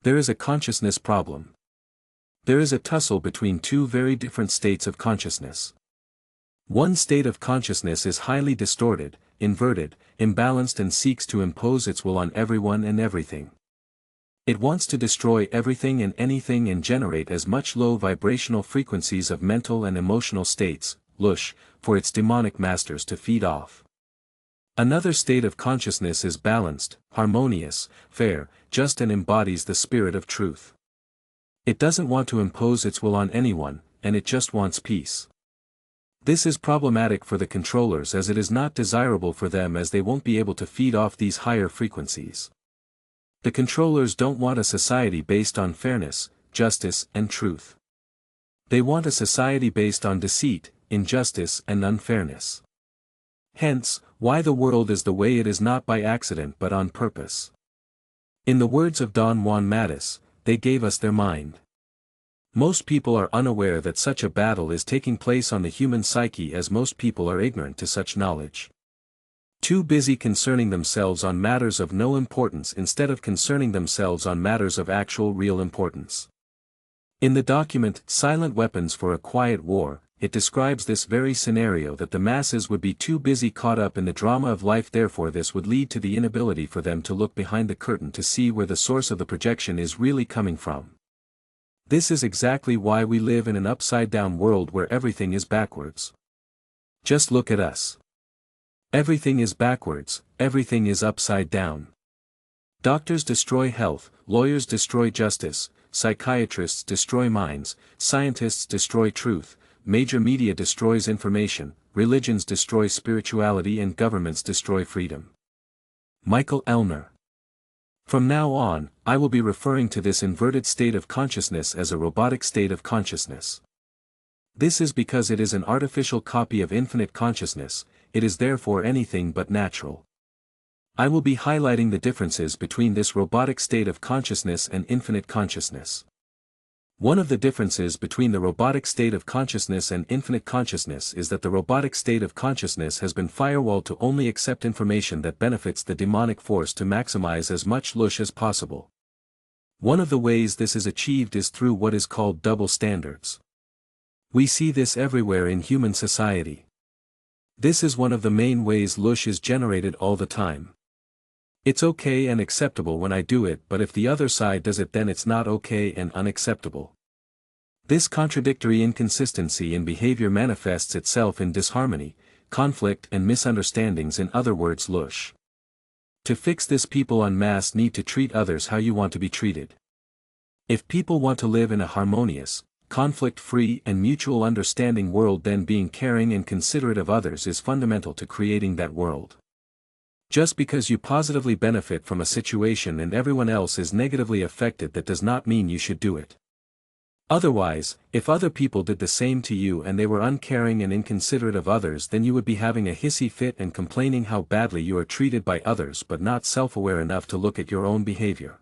There is a consciousness problem. There is a tussle between two very different states of consciousness. One state of consciousness is highly distorted, inverted, imbalanced and seeks to impose its will on everyone and everything. It wants to destroy everything and anything and generate as much low vibrational frequencies of mental and emotional states, lush, for its demonic masters to feed off. Another state of consciousness is balanced, harmonious, fair, just and embodies the spirit of truth. It doesn't want to impose its will on anyone, and it just wants peace. This is problematic for the controllers as it is not desirable for them as they won't be able to feed off these higher frequencies. The controllers don't want a society based on fairness, justice, and truth. They want a society based on deceit, injustice, and unfairness. Hence, why the world is the way it is not by accident but on purpose. In the words of Don Juan Matus, they gave us their mind. Most people are unaware that such a battle is taking place on the human psyche as most people are ignorant to such knowledge. Too busy concerning themselves on matters of no importance instead of concerning themselves on matters of actual real importance. In the document Silent Weapons for a Quiet War, it describes this very scenario that the masses would be too busy caught up in the drama of life, therefore this would lead to the inability for them to look behind the curtain to see where the source of the projection is really coming from. This is exactly why we live in an upside-down world where everything is backwards. Just look at us. Everything is backwards, everything is upside down. Doctors destroy health, lawyers destroy justice, psychiatrists destroy minds, scientists destroy truth, major media destroys information, religions destroy spirituality and governments destroy freedom. Michael Elner. From now on, I will be referring to this inverted state of consciousness as a robotic state of consciousness. This is because it is an artificial copy of infinite consciousness, it is therefore anything but natural. I will be highlighting the differences between this robotic state of consciousness and infinite consciousness. One of the differences between the robotic state of consciousness and infinite consciousness is that the robotic state of consciousness has been firewalled to only accept information that benefits the demonic force to maximize as much lush as possible. One of the ways this is achieved is through what is called double standards. We see this everywhere in human society. This is one of the main ways lush is generated all the time. It's okay and acceptable when I do it, but if the other side does it then it's not okay and unacceptable. This contradictory inconsistency in behavior manifests itself in disharmony, conflict and misunderstandings, in other words lush. To fix this, people en masse need to treat others how you want to be treated. If people want to live in a harmonious, conflict-free and mutual understanding world, then being caring and considerate of others is fundamental to creating that world. Just because you positively benefit from a situation and everyone else is negatively affected, that does not mean you should do it. Otherwise, if other people did the same to you and they were uncaring and inconsiderate of others, then you would be having a hissy fit and complaining how badly you are treated by others but not self-aware enough to look at your own behavior.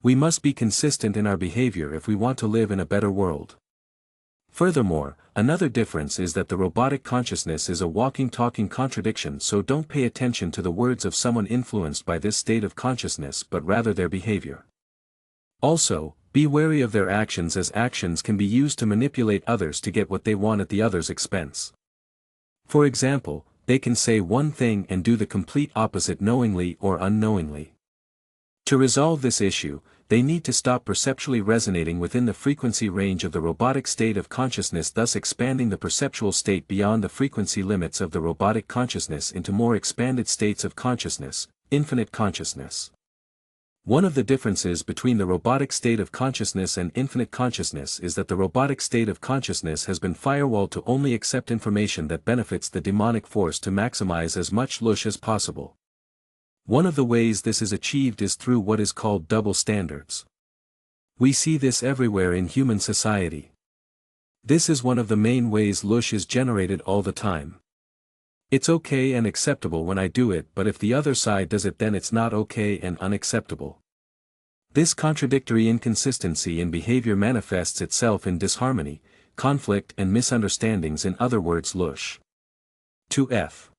We must be consistent in our behavior if we want to live in a better world. Furthermore, another difference is that the robotic consciousness is a walking talking contradiction, so don't pay attention to the words of someone influenced by this state of consciousness but rather their behavior. Also, be wary of their actions, as actions can be used to manipulate others to get what they want at the other's expense. For example, they can say one thing and do the complete opposite knowingly or unknowingly. To resolve this issue, they need to stop perceptually resonating within the frequency range of the robotic state of consciousness, thus expanding the perceptual state beyond the frequency limits of the robotic consciousness into more expanded states of consciousness, infinite consciousness. One of the differences between the robotic state of consciousness and infinite consciousness is that the robotic state of consciousness has been firewalled to only accept information that benefits the demonic force to maximize as much lush as possible. One of the ways this is achieved is through what is called double standards. We see this everywhere in human society. This is one of the main ways lush is generated all the time. It's okay and acceptable when I do it, but if the other side does it then it's not okay and unacceptable. This contradictory inconsistency in behavior manifests itself in disharmony, conflict and misunderstandings, in other words lush. 2f.